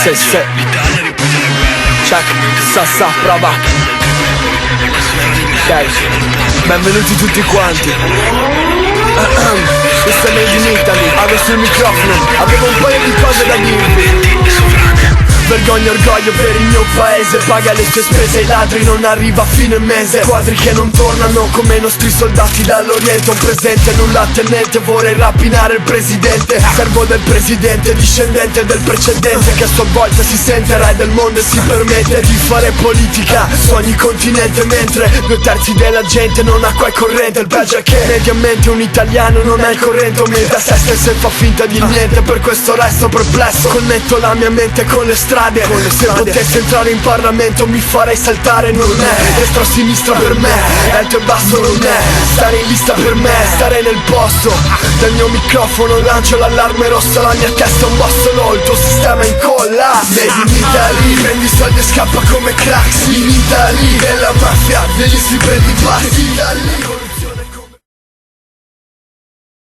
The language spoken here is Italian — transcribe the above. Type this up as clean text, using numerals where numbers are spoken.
Se check, sa, prova. Ok, benvenuti tutti quanti. Questo è Made in Italy, avevo sul microfono, avevo un paio di cose da dirvi. Vergogna, orgoglio per il mio paese, paga le tue spese, ai ladri non arriva a fine mese. Quadri che non tornano come i nostri soldati dall'Oriente. Un presente, nulla attenente, vorrei rapinare il presidente. Servo del presidente, discendente del precedente, che a sua volta si sente re del mondo e si permette di fare politica su ogni continente, mentre 2/3 della gente non ha qua il corrente. Il peggio è che mediamente un italiano non ha il corrente, aumenta se stessa e fa finta di niente. Per questo resto perplesso, connetto la mia mente con le strade. Se potessi entrare in Parlamento mi farei saltare. Non è destra o sinistra per me, alto e basso non è stare in lista per me, stare nel posto. Dal mio microfono lancio l'allarme rosso, la mia testa è un bossolo, il tuo sistema è in colla. Made in Italy, prendi soldi e scappa come Craxi. In Italy, della mafia, degli stipendi bassi.